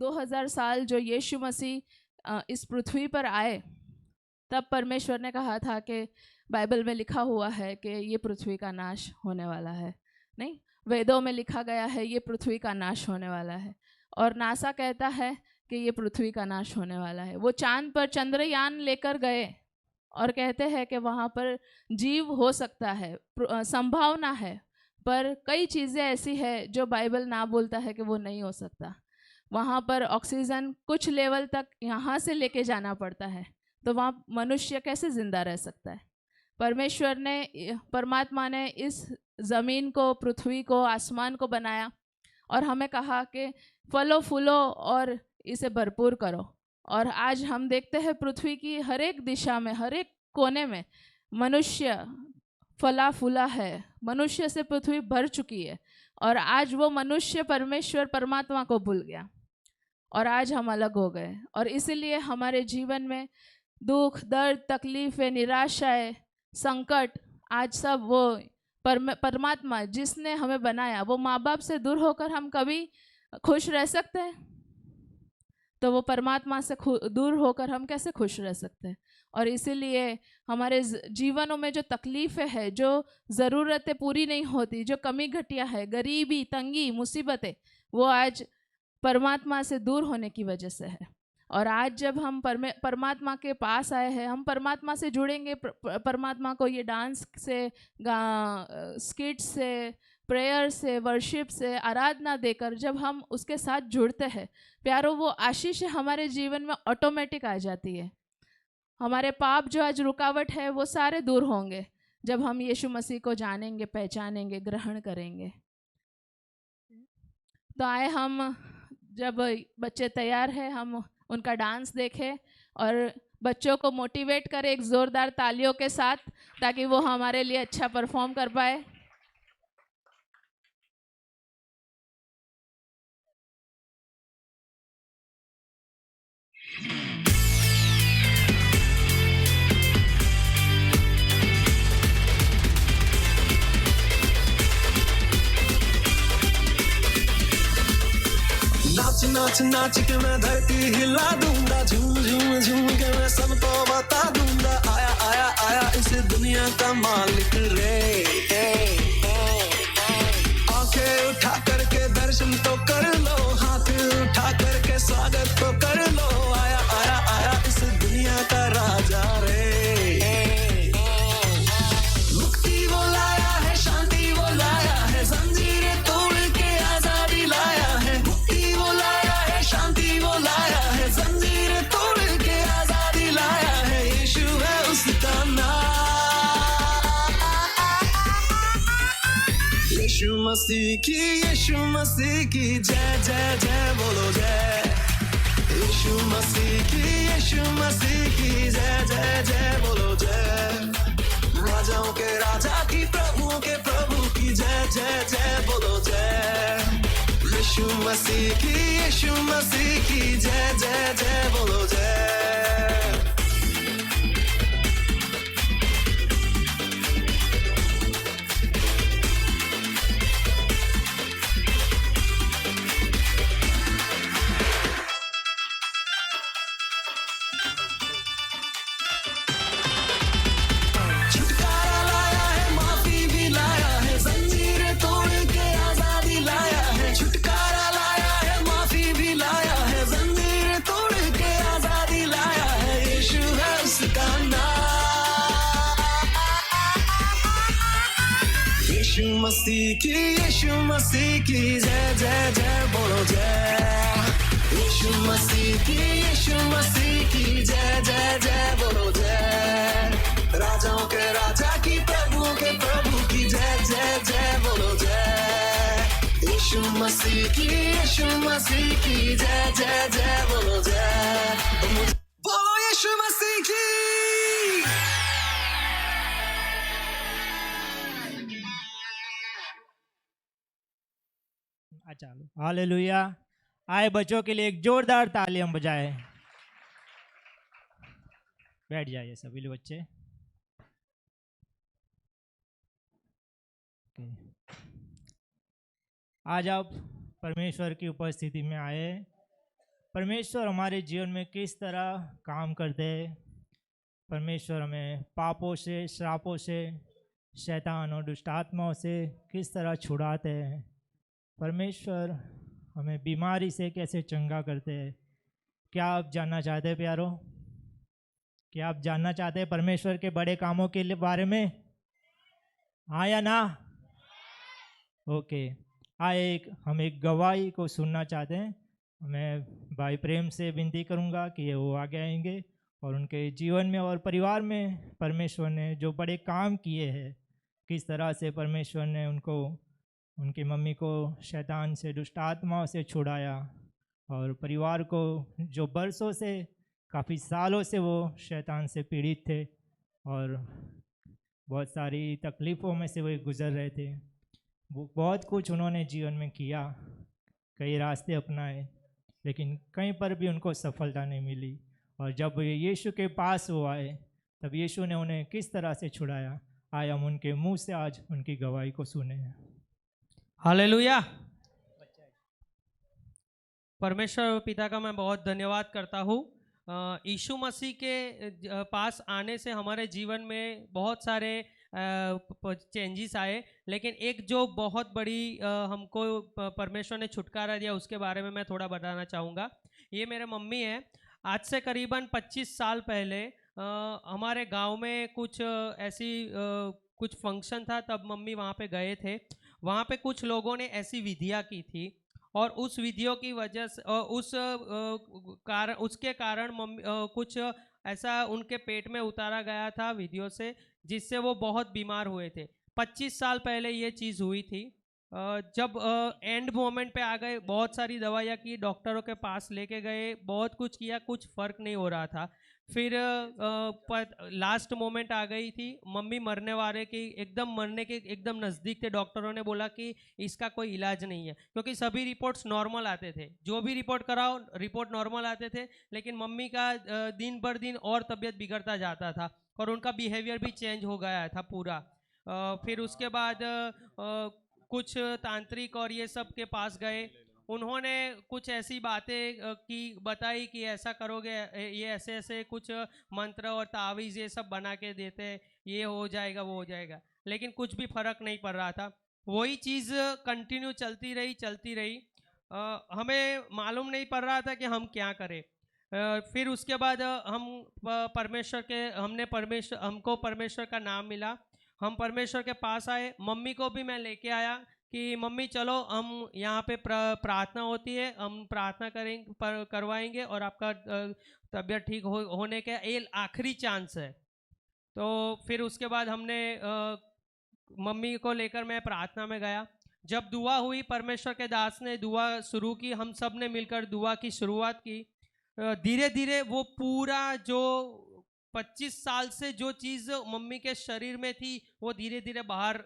2000 साल जो यीशु मसीह इस पृथ्वी पर आए, तब परमेश्वर ने कहा था कि बाइबल में लिखा हुआ है कि ये पृथ्वी का नाश होने वाला है। नहीं, वेदों में लिखा गया है ये पृथ्वी का नाश होने वाला है, और नासा कहता है कि ये पृथ्वी का नाश होने वाला है। वो चांद पर चंद्रयान लेकर गए और कहते हैं कि वहाँ पर जीव हो सकता है, संभावना है, पर कई चीज़ें ऐसी है जो बाइबल ना बोलता है कि वो नहीं हो सकता। वहाँ पर ऑक्सीजन कुछ लेवल तक यहाँ से लेके जाना पड़ता है, तो वहाँ मनुष्य कैसे ज़िंदा रह सकता है? परमात्मा ने इस ज़मीन को, पृथ्वी को, आसमान को बनाया और हमें कहा कि फलो फूलो और इसे भरपूर करो। और आज हम देखते हैं पृथ्वी की हर एक दिशा में, हर एक कोने में मनुष्य फला फूला है, मनुष्य से पृथ्वी भर चुकी है। और आज वो मनुष्य परमेश्वर परमात्मा को भूल गया और आज हम अलग हो गए। और इसीलिए हमारे जीवन में दुख, दर्द, तकलीफ़ें, निराशाएं, संकट, आज सब वो परमात्मा जिसने हमें बनाया, वो माँ बाप से दूर होकर हम कभी खुश रह सकते हैं? तो वो परमात्मा से दूर होकर हम कैसे खुश रह सकते हैं? और इसीलिए हमारे जीवनों में जो तकलीफ़ें हैं, जो ज़रूरतें पूरी नहीं होती, जो कमी घटिया है, गरीबी, तंगी, मुसीबतें, वो आज परमात्मा से दूर होने की वजह से है। और आज जब हम परमात्मा के पास आए हैं, हम परमात्मा से जुड़ेंगे। परमात्मा को ये डांस से, स्किट से, प्रेयर से, वर्शिप से, आराधना देकर जब हम उसके साथ जुड़ते हैं, प्यारो, वो आशीष हमारे जीवन में ऑटोमेटिक आ जाती है। हमारे पाप जो आज रुकावट है वो सारे दूर होंगे जब हम यीशु मसीह को जानेंगे, पहचानेंगे, ग्रहण करेंगे। तो आए हम, जब बच्चे तैयार हैं, हम उनका डांस देखें और बच्चों को मोटिवेट करें एक ज़ोरदार तालियों के साथ, ताकि वो हमारे लिए अच्छा परफॉर्म कर पाए। नाच नाच नाच के मैं धरती हिला दूंगा, झूम झूम झूम के मैं सबको बता दूंगा, आया आया आया इस दुनिया का मालिक रे। आंखें उठा करके दर्शन तो कर लो, हाथ उठा करके स्वागत तो कर लो, आया आया आया इस दुनिया का राजा रे। मुक्ति वो लाया है, शांति वो लाया है, जंजीरें तोड़ के आजादी लाया है। मुक्ति वो लाया है, शांति वो लाया है, जंजीरें तोड़ के आजादी लाया है। यीशु है उसका नाम, यीशु मसीह की जय जय जय बोलो जय। यीशु मसीह की जय जय जय बोलो जय। राजाओं के राजा की, प्रभुओं के प्रभु की जय जय जय बोलो जय। यीशु मसीह की जय जय जय बोलो जय। यीशु मसीह की जय जय जय बोलो जय। यीशु मसीह की जय जय जय बोलो जय। राजाओं के राजा की, प्रभुओं के प्रभु की जय जय जय बोलो जय। यीशु मसीह की जय जय जय बोलो जय। बोलो यीशु मसीह की। चलो हालेलुया। आए बच्चों के लिए एक जोरदार ताली हम बजाएं। बैठ जाइए सभी लोग बच्चे। आज आप परमेश्वर की उपस्थिति में आए परमेश्वर हमारे जीवन में किस तरह काम करते हैं। परमेश्वर हमें पापों से, श्रापों से, शैतान और दुष्ट आत्माओं से किस तरह छुड़ाते हैं। परमेश्वर हमें बीमारी से कैसे चंगा करते हैं। क्या आप जानना चाहते हैं प्यारो? क्या आप जानना चाहते हैं परमेश्वर के बड़े कामों के बारे में? हाँ या ना? ओके, हम एक गवाही को सुनना चाहते हैं। मैं भाई प्रेम से विनती करूंगा कि वो आगे आएंगे और उनके जीवन में और परिवार में परमेश्वर ने जो बड़े काम किए हैं, किस तरह से परमेश्वर ने उनकी मम्मी को शैतान से, दुष्ट आत्माओं से छुड़ाया, और परिवार को जो बरसों से, काफ़ी सालों से वो शैतान से पीड़ित थे और बहुत सारी तकलीफ़ों में से वो गुज़र रहे थे। वो बहुत कुछ उन्होंने जीवन में किया, कई रास्ते अपनाए, लेकिन कहीं पर भी उनको सफलता नहीं मिली। और जब यीशु के पास वो आए, तब यीशु ने उन्हें किस तरह से छुड़ाया, आए हम उनके मुंह से आज उनकी गवाही को सुने। हालेलुया। परमेश्वर पिता का मैं बहुत धन्यवाद करता हूँ। यीशु मसीह के पास आने से हमारे जीवन में बहुत सारे चेंजेस आए, लेकिन एक जो बहुत बड़ी हमको परमेश्वर ने छुटकारा दिया, उसके बारे में मैं थोड़ा बताना चाहूँगा। ये मेरे मम्मी है। आज से करीबन 25 साल पहले हमारे गांव में कुछ ऐसी कुछ फंक्शन था, तब मम्मी वहाँ पे गए थे। वहाँ पे कुछ लोगों ने ऐसी विधियाँ की थी और उस विधियों की वजह से उसके कारण मम्मी कुछ ऐसा उनके पेट में उतारा गया था विधियों से, जिससे वो बहुत बीमार हुए थे। 25 साल पहले ये चीज़ हुई थी। जब एंड मोमेंट पे आ गए, बहुत सारी दवाइयाँ की, डॉक्टरों के पास लेके गए, बहुत कुछ किया, कुछ फ़र्क नहीं हो रहा था। फिर लास्ट मोमेंट आ गई थी, मम्मी मरने वाले की, मरने के एकदम नज़दीक थे। डॉक्टरों ने बोला कि इसका कोई इलाज नहीं है, क्योंकि सभी रिपोर्ट्स नॉर्मल आते थे, जो भी रिपोर्ट कराओ रिपोर्ट नॉर्मल आते थे, लेकिन मम्मी का दिन बर दिन और तबीयत बिगड़ता जाता था और उनका बिहेवियर भी चेंज हो गया था पूरा। फिर उसके बाद कुछ तांत्रिक और ये सब के पास गए। उन्होंने कुछ ऐसी बातें बताई कि ऐसा करोगे, ये ऐसे ऐसे कुछ मंत्र और तावीज़ ये सब बना के देते, ये हो जाएगा वो हो जाएगा, लेकिन कुछ भी फ़र्क नहीं पड़ रहा था। वही चीज़ कंटिन्यू चलती रही। हमें मालूम नहीं पड़ रहा था कि हम क्या करें। फिर उसके बाद हमको परमेश्वर का नाम मिला। हम परमेश्वर के पास आए। मम्मी को भी मैं लेके आया कि मम्मी चलो हम यहाँ पे प्रार्थना होती है, हम प्रार्थना करवाएंगे और आपका तबीयत ठीक होने का ये आखिरी चांस है। तो फिर उसके बाद हमने मम्मी को लेकर मैं प्रार्थना में गया। जब दुआ हुई, परमेश्वर के दास ने दुआ शुरू की, हम सब ने मिलकर दुआ की शुरुआत की। धीरे धीरे वो पूरा जो 25 साल से जो चीज़ मम्मी के शरीर में थी, वो धीरे धीरे बाहर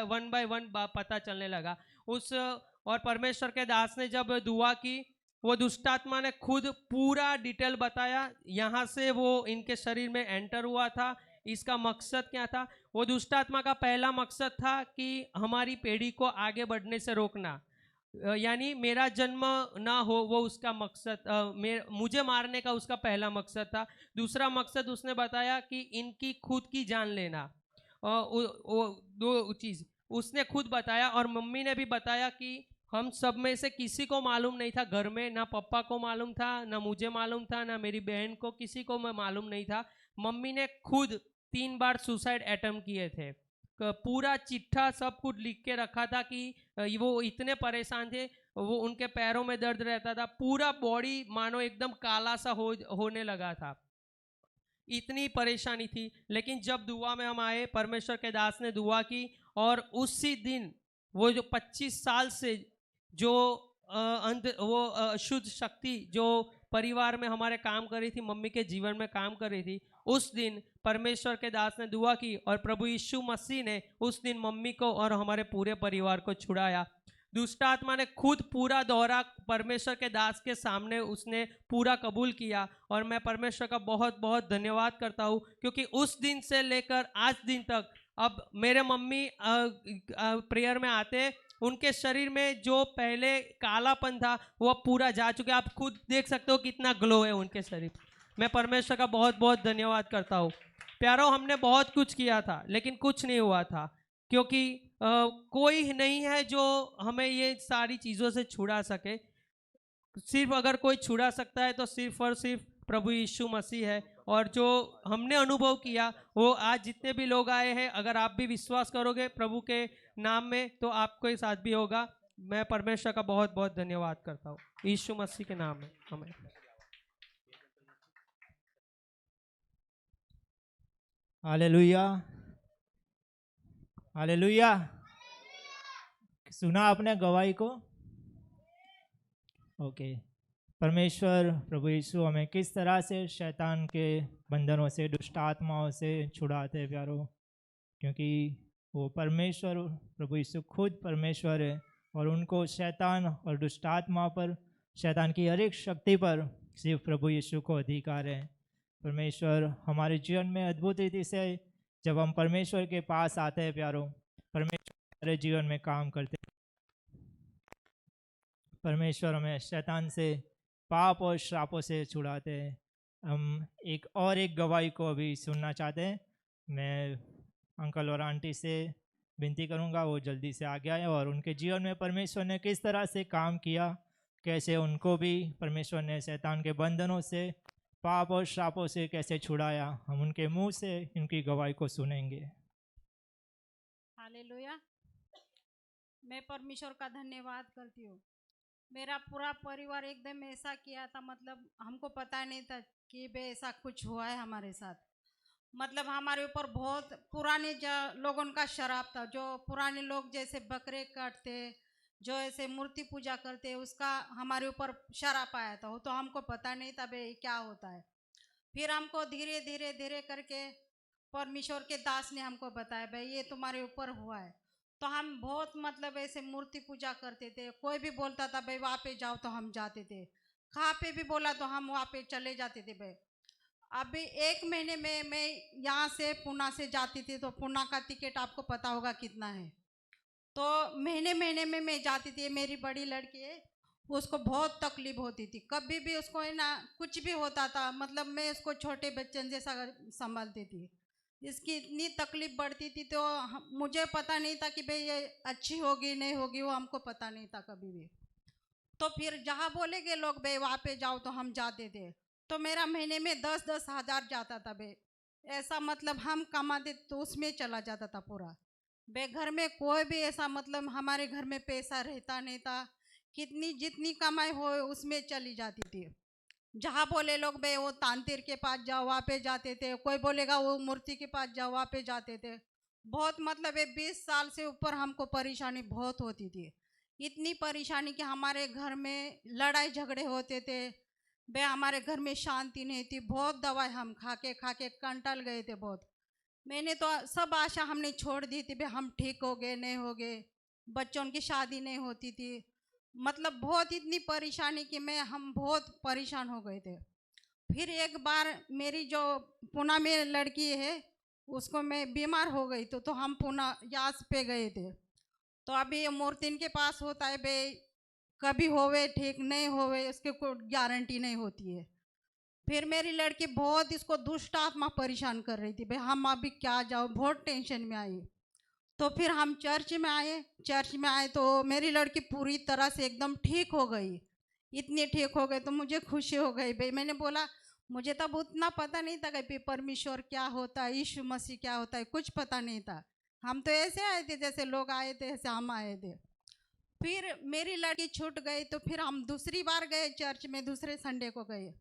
वन बाय वन पता चलने लगा। और परमेश्वर के दास ने जब दुआ की, वो दुष्टात्मा ने खुद पूरा डिटेल बताया, यहाँ से वो इनके शरीर में एंटर हुआ था, इसका मकसद क्या था। वो दुष्टात्मा का पहला मकसद था कि हमारी पीढ़ी को आगे बढ़ने से रोकना, यानी मेरा जन्म ना हो, वो उसका मकसद, मुझे मारने का उसका पहला मकसद था। दूसरा मकसद उसने बताया कि इनकी खुद की जान लेना। दो चीज़ उसने खुद बताया, और मम्मी ने भी बताया कि हम सब में से किसी को मालूम नहीं था, घर में ना पापा को मालूम था, ना मुझे मालूम था, ना मेरी बहन को, किसी को मालूम नहीं था। मम्मी ने खुद 3 बार सुसाइड अटेम्प्ट किए थे। पूरा चिट्ठा सब कुछ लिख के रखा था कि वो इतने परेशान थे, वो उनके पैरों में दर्द रहता था, पूरा बॉडी मानो एकदम काला सा होने लगा था, इतनी परेशानी थी। लेकिन जब दुआ में हम आए, परमेश्वर के दास ने दुआ की, और उसी दिन वो जो 25 साल से जो अशुद्ध शक्ति जो परिवार में हमारे काम कर रही थी, मम्मी के जीवन में काम कर रही थी, उस दिन परमेश्वर के दास ने दुआ की और प्रभु यीशु मसीह ने उस दिन मम्मी को और हमारे पूरे परिवार को छुड़ाया। दुष्ट आत्मा ने खुद पूरा दौरा परमेश्वर के दास के सामने उसने पूरा कबूल किया, और मैं परमेश्वर का बहुत बहुत धन्यवाद करता हूँ, क्योंकि उस दिन से लेकर आज दिन तक अब मेरे मम्मी प्रेयर में आते उनके शरीर में जो पहले कालापन था वो अब पूरा जा चुका है। आप खुद देख सकते हो कितना ग्लो है उनके शरीर। मैं परमेश्वर का बहुत बहुत धन्यवाद करता हूँ। प्यारो, हमने बहुत कुछ किया था लेकिन कुछ नहीं हुआ था, क्योंकि कोई नहीं है जो हमें ये सारी चीज़ों से छुड़ा सके। सिर्फ अगर कोई छुड़ा सकता है तो सिर्फ और सिर्फ प्रभु यीशु मसीह है। और जो हमने अनुभव किया वो आज जितने भी लोग आए हैं, अगर आप भी विश्वास करोगे प्रभु के नाम में तो आपके साथ भी होगा। मैं परमेश्वर का बहुत बहुत धन्यवाद करता हूँ यीशु मसीह के नाम में। हमें हालेलुया, हालेलुया। सुना आपने गवाही को? ओके। परमेश्वर प्रभु यीशु हमें किस तरह से शैतान के बंधनों से, दुष्ट आत्माओं से छुड़ाते हैं प्यारो, क्योंकि वो परमेश्वर प्रभु यीशु खुद परमेश्वर है और उनको शैतान और दुष्ट आत्मा पर, शैतान की हर एक शक्ति पर सिर्फ प्रभु यीशु को अधिकार है। परमेश्वर हमारे जीवन में अद्भुत रीति से जब हम परमेश्वर के पास आते हैं प्यारो, परमेश्वर हमारे जीवन में काम करते हैं। परमेश्वर हमें शैतान से, पाप और श्रापों से छुड़ाते हैं। हम एक गवाही को अभी सुनना चाहते हैं। मैं अंकल और आंटी से विनती करूंगा वो जल्दी से आगे आए और उनके जीवन में परमेश्वर ने किस तरह से काम किया, कैसे उनको भी परमेश्वर ने शैतान के बंधनों से, पाप और श्रापों से कैसे छुड़ाया, हम उनके मुंह से इनकी गवाही को सुनेंगे। हालेलुया। मैं परमेश्वर का धन्यवाद करती हूँ। मेरा पूरा परिवार एकदम ऐसा किया था, मतलब हमको पता नहीं था कि बे ऐसा कुछ हुआ है हमारे साथ। मतलब हमारे ऊपर बहुत पुराने लोगों का शराब था। जो पुराने लोग जैसे बकरे काटते, जो ऐसे मूर्ति पूजा करते, उसका हमारे ऊपर शराब आया था। वो तो हमको पता नहीं था बे क्या होता है। फिर हमको धीरे धीरे धीरे करके परमेश्वर के दास ने हमको बताया भाई ये तुम्हारे ऊपर हुआ है। तो हम बहुत मतलब ऐसे मूर्ति पूजा करते थे। कोई भी बोलता था भाई वहाँ पे जाओ तो हम जाते थे, कहाँ पे भी बोला तो हम वहाँ पे चले जाते थे। भाई अभी 1 महीने में मैं यहाँ से पुणे से जाती थी, तो पुणे का टिकट आपको पता होगा कितना है। तो महीने महीने में मैं जाती थी। मेरी बड़ी लड़की है, उसको बहुत तकलीफ होती थी। कभी भी उसको है ना कुछ भी होता था, मतलब मैं उसको छोटे बच्चन जैसा संभालती थी। इसकी इतनी तकलीफ बढ़ती थी तो मुझे पता नहीं था कि भाई ये अच्छी होगी नहीं होगी, वो हमको पता नहीं था कभी भी। तो फिर जहाँ बोलेंगे लोग भाई वहाँ पे जाओ तो हम जाते थे। तो मेरा महीने में 10-10 हज़ार जाता था भाई, ऐसा मतलब हम कमाते तो उसमें चला जाता था पूरा। भाई घर में कोई भी ऐसा मतलब हमारे घर में पैसा रहता नहीं था। कितनी जितनी कमाई हो उसमें चली जाती थी। जहाँ बोले लोग भाई वो तांतिर के पास जाओ वहाँ पे जाते थे, कोई बोलेगा वो मूर्ति के पास जाओ वहाँ पे जाते थे। बहुत मतलब 20 साल से ऊपर हमको परेशानी बहुत होती थी। इतनी परेशानी कि हमारे घर में लड़ाई झगड़े होते थे। भाई हमारे घर में शांति नहीं थी। बहुत दवाई हम खा के कंटल गए थे बहुत। मैंने तो सब आशा हमने छोड़ दी थी भाई हम ठीक हो गए नहीं हो गए। बच्चों की शादी नहीं होती थी, मतलब बहुत इतनी परेशानी कि हम बहुत परेशान हो गए थे। फिर एक बार मेरी जो पुणे में लड़की है उसको मैं बीमार हो गई तो हम पुणे यास पे गए थे। तो अभी ये मूर्तिन के पास होता है भाई कभी होवे ठीक नहीं होवे उसके कोई गारंटी नहीं होती है। फिर मेरी लड़की बहुत इसको दुष्ट आत्मा परेशान कर रही थी भाई हम अभी क्या जाओ, बहुत टेंशन में आई। तो फिर हम चर्च में आए तो मेरी लड़की पूरी तरह से एकदम ठीक हो गई। इतनी ठीक हो गई तो मुझे खुशी हो गई भाई। मैंने बोला मुझे तब उतना पता नहीं था कि परमेश्वर क्या होता है, यीशु मसीह क्या होता है, कुछ पता नहीं था। हम तो ऐसे आए थे जैसे लोग आए थे ऐसे हम आए थे। फिर मेरी लड़की छूट गई तो फिर हम दूसरी बार गए चर्च में, दूसरे संडे को गए।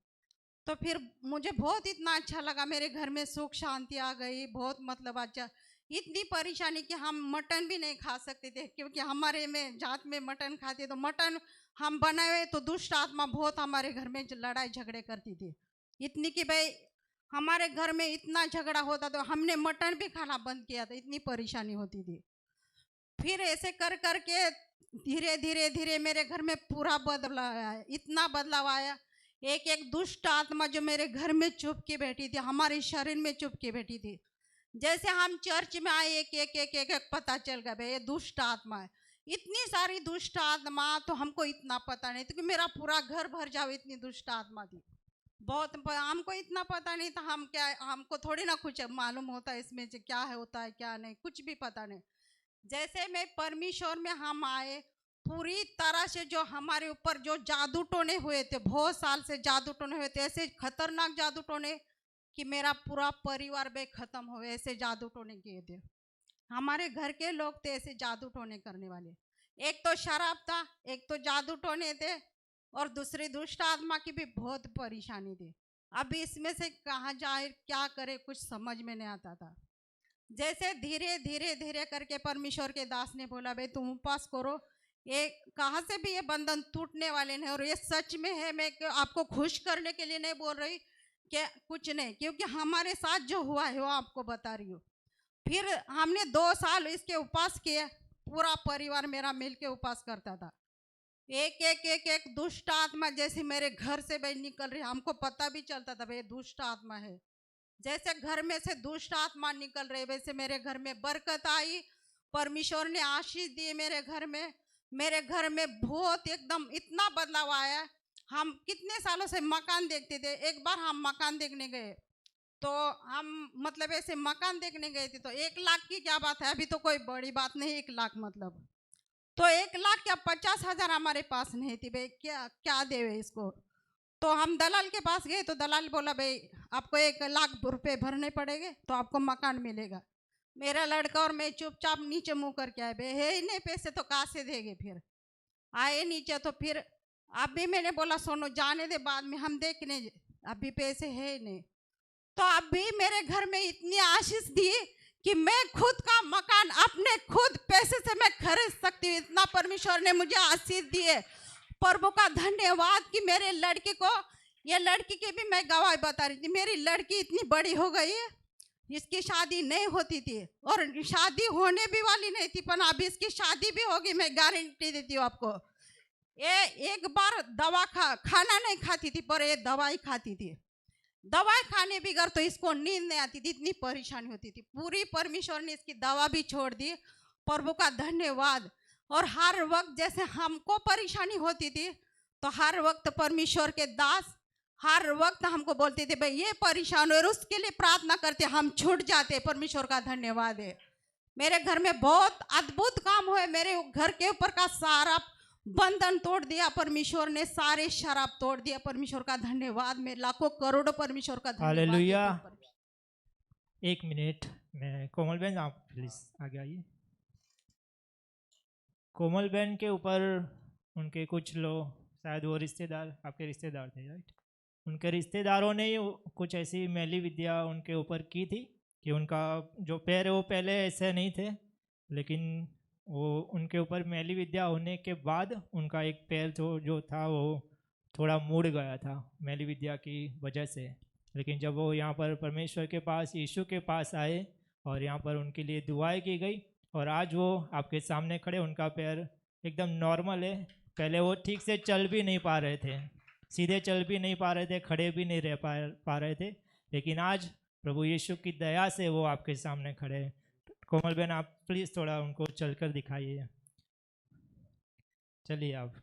तो फिर मुझे बहुत इतना अच्छा लगा, मेरे घर में सुख शांति आ गई। बहुत मतलब अच्छा। इतनी परेशानी कि हम मटन भी नहीं खा सकते थे, क्योंकि हमारे में जात में मटन खाते तो मटन हम बनाए तो दुष्ट आत्मा बहुत हमारे घर में लड़ाई झगड़े करती थी। इतनी कि भाई हमारे घर में इतना झगड़ा होता तो हमने मटन भी खाना बंद किया था, इतनी परेशानी होती थी। फिर ऐसे कर करके धीरे धीरे धीरे मेरे घर में पूरा बदलाव आया, इतना बदलाव आया। एक दुष्ट आत्मा जो मेरे घर में चुप के बैठी थी, हमारे शरीर में चुप के बैठी थी। जैसे हम चर्च में आए एक एक पता चल गया भाई ये दुष्ट आत्मा है। इतनी सारी दुष्ट आत्मा, तो हमको इतना पता नहीं था कि मेरा पूरा घर भर जाओ, इतनी दुष्ट आत्मा थी। हमको इतना पता नहीं था, हमको थोड़ी ना कुछ मालूम होता है इसमें से क्या है होता है क्या नहीं, कुछ भी पता नहीं। जैसे मैं परमेश्वर में हम आए, पूरी तरह से जो हमारे ऊपर जो जादू टोने हुए थे, बहुत साल से जादू टोने हुए थे, ऐसे खतरनाक जादू टोने कि मेरा पूरा परिवार बे खत्म हो, ऐसे जादू टोने किए थे। हमारे घर के लोग थे ऐसे जादू टोने करने वाले। एक तो शराब था, एक तो जादू टोने थे, और दूसरी दुष्ट आत्मा की भी बहुत परेशानी थी। अब इसमें से कहाँ जाए क्या करे कुछ समझ में नहीं आता था। जैसे धीरे धीरे धीरे करके परमेश्वर के दास ने बोला, भाई तुम उपवास करो, ये कहाँ से भी ये बंधन टूटने वाले नहीं। और ये सच में है, मैं आपको खुश करने के लिए नहीं बोल रही कि कुछ नहीं, क्योंकि हमारे साथ जो हुआ है वो आपको बता रही हूँ। फिर हमने 2 साल इसके उपवास किए, पूरा परिवार मेरा मिल के उपवास करता था। एक दुष्ट आत्मा जैसे मेरे घर से भाई निकल रही, हमको पता भी चलता था भाई दुष्ट आत्मा है। जैसे घर में से दुष्ट आत्मा निकल रहे, वैसे मेरे घर में बरकत आई, परमेश्वर ने आशीष दी मेरे घर में। मेरे घर में बहुत एकदम इतना बदलाव आया। हम कितने सालों से मकान देखते थे, एक बार हम मकान देखने गए, तो हम मतलब ऐसे मकान देखने गए थे, तो 1 लाख की क्या बात है, अभी तो कोई बड़ी बात नहीं 1 लाख मतलब, तो 1 लाख क्या 50,000 हमारे पास नहीं थी, भाई क्या देवे इसको। तो हम दलाल के पास गए, तो दलाल बोला, भाई आपको 1 लाख रुपए भरने पड़ेंगे तो आपको मकान मिलेगा। मेरा लड़का और मैं चुपचाप नीचे मुँह करके आए, भाई है ही नहीं पैसे तो कहाँ से देंगे। फिर आए नीचे, तो फिर अभी मैंने बोला सोनो जाने दे, बाद में हम देखने, अभी पैसे है ही नहीं। तो अभी मेरे घर में इतनी आशीष दी कि मैं खुद का मकान अपने खुद पैसे से मैं खरीद सकती हूँ, इतना परमेश्वर ने मुझे आशीष दी है। प्रभु का धन्यवाद कि मेरे लड़के को, ये लड़की की भी मैं गवाही बता रही थी, मेरी लड़की इतनी बड़ी हो गई है, इसकी शादी नहीं होती थी और शादी होने भी वाली नहीं थी, पर अभी इसकी शादी भी होगी, मैं गारंटी देती हूँ आपको। ये एक बार दवा खाना नहीं खाती थी, पर ये दवाई खाती थी। दवाई खाने बगैर तो इसको नींद नहीं आती थी, इतनी परेशानी होती थी। पूरी परमेश्वर ने इसकी दवा भी छोड़ दी, प्रभु का धन्यवाद। और हर वक्त जैसे हमको परेशानी होती थी, तो हर वक्त परमेश्वर के दास हर वक्त हमको बोलते थे, भाई ये परेशान हो, और उसके लिए प्रार्थना करते, हम छूट जाते। परमेश्वर का धन्यवाद है। मेरे घर में बहुत अद्भुत काम हुए, मेरे घर के ऊपर का सारा बंधन तोड़ दिया परमेश्वर ने, सारे शराब तोड़ दिया। परमेश्वर का धन्यवाद, मैं लाखों करोड़ों परमेश्वर का धन्यवाद हालेलुया। देती हूँ। 1 मिनट में कोमल बहन आप प्लीज आगे आइए। कोमल बहन के ऊपर उनके कुछ लोग, शायद वो रिश्तेदार, आपके रिश्तेदार थे राइट, उनके रिश्तेदारों ने कुछ ऐसी मैली विद्या उनके ऊपर की थी कि उनका जो पैर है वो पहले ऐसे नहीं थे, लेकिन वो उनके ऊपर मैली विद्या होने के बाद उनका एक पैर जो था वो थोड़ा मुड़ गया था मैली विद्या की वजह से। लेकिन जब वो यहाँ पर परमेश्वर के पास, यीशु के पास आए और यहाँ पर उनके लिए दुआएं की गई, और आज वो आपके सामने खड़े, उनका पैर एकदम नॉर्मल है। पहले वो ठीक से चल भी नहीं पा रहे थे, सीधे चल भी नहीं पा रहे थे, खड़े भी नहीं रह पा रहे थे, लेकिन आज प्रभु यीशु की दया से वो आपके सामने खड़े हैं। कोमल बहन आप प्लीज़ थोड़ा उनको चलकर दिखाइए। चलिए आप।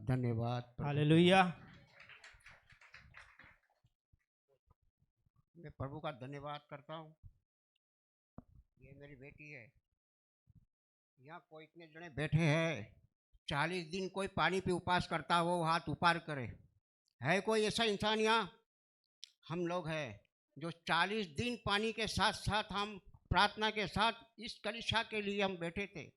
धन्यवाद। हालेलुया। मैं प्रभु का धन्यवाद करता हूँ। ये मेरी बेटी है। यहाँ कोई इतने जने बैठे हैं, 40 दिन कोई पानी पे उपवास करता हो, हाथ ऊपर करे। है कोई ऐसा इंसान यहाँ? हम लोग हैं जो 40 दिन पानी के साथ साथ हम प्रार्थना के साथ इस कलीसिया के लिए हम बैठे थे।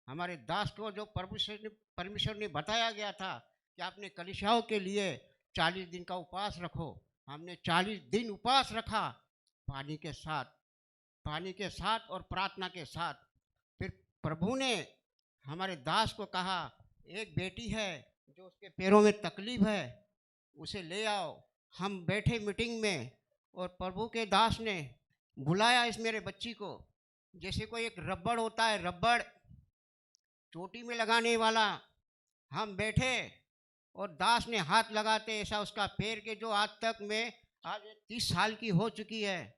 हमारे दास को जो परमेश्वर ने बताया गया था कि आपने कलीसियाओं के लिए 40 दिन का उपवास रखो। हमने 40 दिन उपवास रखा, पानी के साथ और प्रार्थना के साथ। फिर प्रभु ने हमारे दास को कहा, एक बेटी है जो उसके पैरों में तकलीफ है, उसे ले आओ। हम बैठे मीटिंग में और प्रभु के दास ने बुलाया इस मेरे बच्ची को, जैसे कोई एक रबड़ होता है, रबड़ चोटी में लगाने वाला। हम बैठे और दास ने हाथ लगाते ऐसा उसका पैर के जो आज तक में आज 30 साल की हो चुकी है,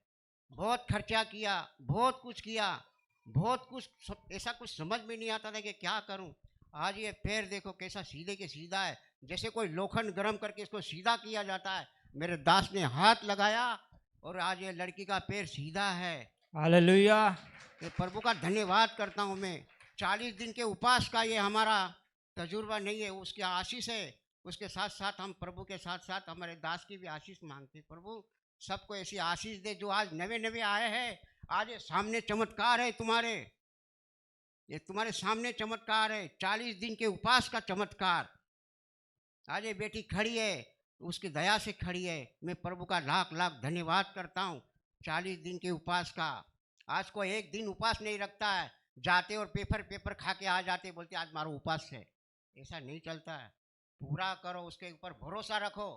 बहुत खर्चा किया, बहुत कुछ किया, बहुत कुछ ऐसा कुछ समझ में नहीं आता था कि क्या करूं। आज ये पैर देखो कैसा सीधे के सीधा है, जैसे कोई लोखंड गर्म करके इसको सीधा किया जाता है। मेरे दास ने हाथ लगाया और आज ये लड़की का पैर सीधा है। हालेलुया। ये प्रभु का धन्यवाद करता हूँ मैं। 40 दिन के उपवास का ये हमारा तजुर्बा नहीं है, उसकी आशीष है। उसके साथ साथ हम प्रभु के साथ साथ हमारे दास की भी आशीष मांगते। प्रभु सबको ऐसी आशीष दे जो आज नवे नवे आए हैं। आज ये सामने चमत्कार है तुम्हारे, ये तुम्हारे सामने चमत्कार है, 40 दिन के उपवास का चमत्कार। आज ये बेटी खड़ी है, उसकी दया से खड़ी है। मैं प्रभु का लाख लाख धन्यवाद करता हूँ 40 दिन के उपवास का। आज कोई एक दिन उपवास नहीं रखता है, जाते और पेपर खा के आ जाते, बोलते आज हमारा उपवास है। ऐसा नहीं चलता है। पूरा करो, उसके ऊपर भरोसा रखो,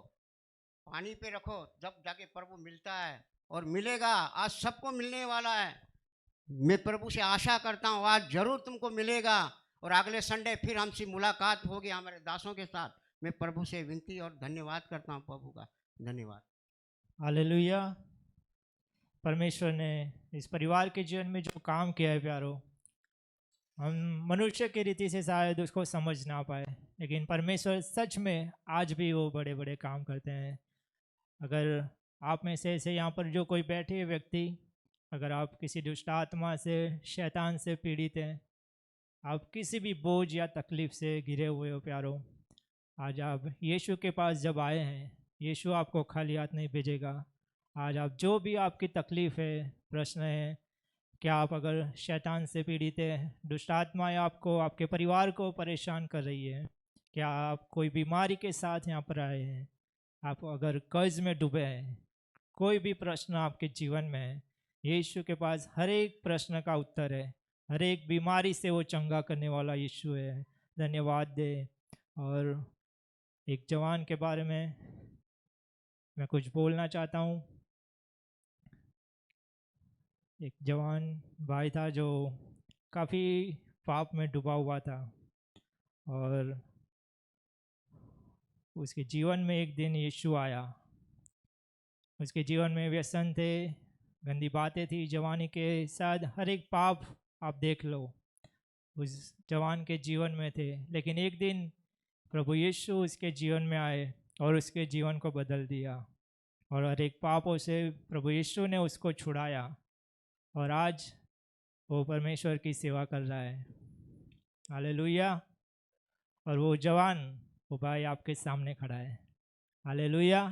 पानी पे रखो, जब जाके प्रभु मिलता है और मिलेगा। आज सबको मिलने वाला है। मैं प्रभु से आशा करता हूँ आज जरूर तुमको मिलेगा और अगले संडे फिर हमसे मुलाकात होगी हमारे दासों के साथ। मैं प्रभु से विनती और धन्यवाद करता हूँ, प्रभु का धन्यवाद। हालेलुया। परमेश्वर ने इस परिवार के जीवन में जो काम किया है प्यारो, हम मनुष्य की रीति से शायद उसको समझ ना पाए, लेकिन परमेश्वर सच में आज भी वो बड़े बड़े काम करते हैं। अगर आप में से ऐसे यहाँ पर जो कोई बैठे हुए व्यक्ति, अगर आप किसी दुष्ट आत्मा से, शैतान से पीड़ित हैं, आप किसी भी बोझ या तकलीफ़ से घिरे हुए हो प्यारो, आज आप यीशु के पास जब आए हैं, यीशु आपको खाली हाथ नहीं भेजेगा। आज आप जो भी आपकी तकलीफ़ है, प्रश्न है, क्या आप अगर शैतान से पीड़ित है, दुष्ट आत्माएं आपको, आपके परिवार को परेशान कर रही है, क्या आप कोई बीमारी के साथ यहाँ पर आए हैं, आप अगर कर्ज में डूबे हैं, कोई भी प्रश्न आपके जीवन में है, यीशु के पास हर एक प्रश्न का उत्तर है। हर एक बीमारी से वो चंगा करने वाला यीशु है। धन्यवाद दे। और एक जवान के बारे में मैं कुछ बोलना चाहता हूँ। एक जवान भाई था जो काफ़ी पाप में डूबा हुआ था और उसके जीवन में एक दिन यीशु आया। उसके जीवन में व्यसन थे, गंदी बातें थी, जवानी के साथ हर एक पाप आप देख लो उस जवान के जीवन में थे। लेकिन एक दिन प्रभु यीशु उसके जीवन में आए और उसके जीवन को बदल दिया और हर एक पापों से प्रभु यीशु ने उसको छुड़ाया और आज वो परमेश्वर की सेवा कर रहा है। हालेलुया। और वो जवान, वो भाई आपके सामने खड़ा है। हालेलुया।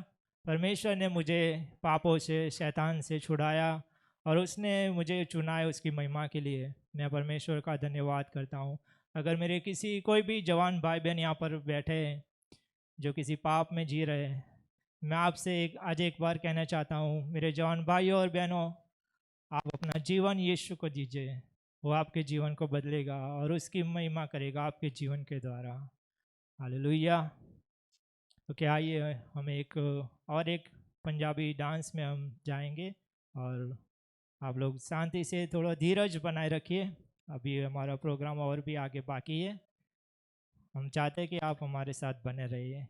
परमेश्वर ने मुझे पापों से, शैतान से छुड़ाया और उसने मुझे चुना है उसकी महिमा के लिए। मैं परमेश्वर का धन्यवाद करता हूँ। अगर मेरे किसी कोई भी जवान भाई बहन यहाँ पर बैठे हैं जो किसी पाप में जी रहे हैं, मैं आपसे आज एक बार कहना चाहता हूँ, मेरे जवान भाइयों और बहनों, आप अपना जीवन यीशु को दीजिए। वो आपके जीवन को बदलेगा और उसकी महिमा करेगा आपके जीवन के द्वारा। हालेलुया। तो क्या आइए हम एक पंजाबी डांस में हम जाएंगे और आप लोग शांति से थोड़ा धीरज बनाए रखिए। अभी हमारा प्रोग्राम और भी आगे बाकी है। हम चाहते हैं कि आप हमारे साथ बने रहिए।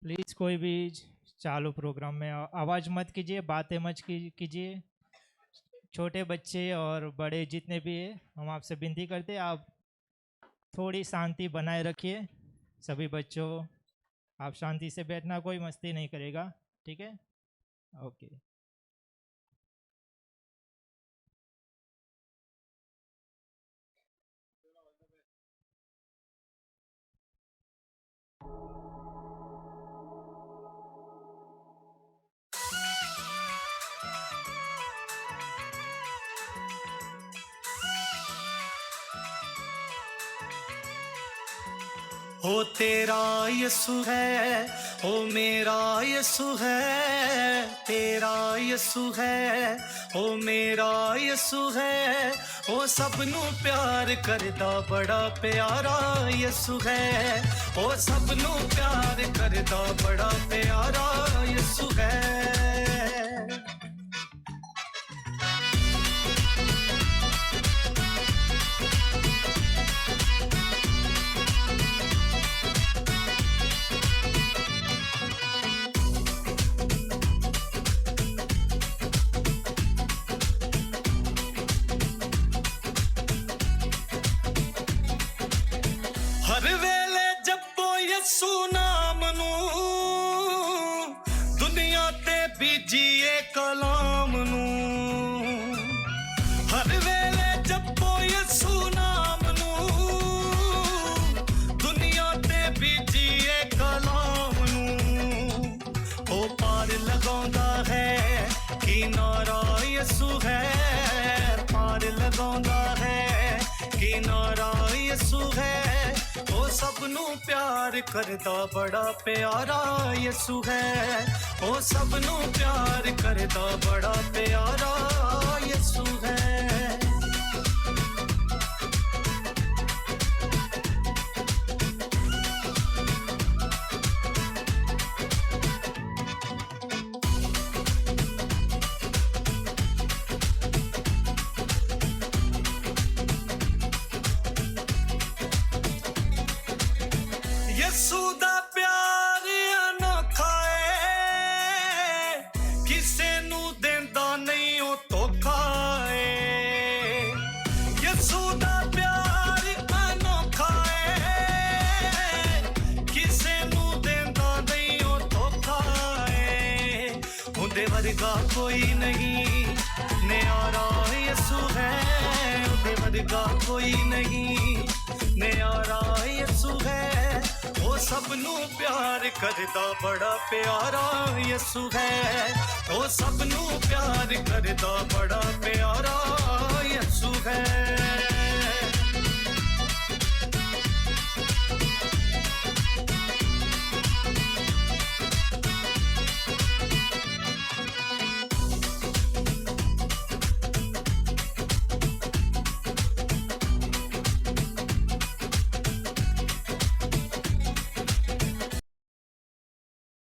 प्लीज़ कोई भी चालू प्रोग्राम में आवाज़ मत कीजिए, बातें मत कीजिए। छोटे बच्चे और बड़े जितने भी हैं, हम आपसे विनती करते हैं आप थोड़ी शांति बनाए रखिए। सभी बच्चों, आप शांति से बैठना, कोई मस्ती नहीं करेगा, ठीक है? ओके। ओ तेरा यसु है, ओ मेरा यसु है, तेरा यसु है, ओ मेरा यसु है, ओ सबनू प्यार करदा बड़ा प्यारा यसु है, ओ सबनू प्यार करदा बड़ा प्यारा यसु है। हर वेले जपो यसु नाम नू, दुनिया ते बीजिए कलाम नू। हर वेले जपो यसु नाम नू, दुनिया ते बीजिए कलाम नू। ओ पार लगांदा है किनारा यसु है, पार लगांदा है किनारा यसु है, ओ सबनू प्यार करदा बड़ा प्यारा यसु है, ओ सबनू प्यार करदा बड़ा प्यारा यसु है। यसू दा प्यार अनोखा है, किसे नू देंदा नहीं ओ धोखा है। यसू दा प्यार अनोखा है, किसे नू देंदा नहीं ओ धोखा है। उंदे वर्गा कोई नहीं, न्यारा यसू है, उंदे वर्गा कोई नहीं, न्यारा यसू है, ओ सबनू प्यार करदा बड़ा प्यारा यसु है, ओ सबनू प्यार करदा बड़ा प्यारा यसु है।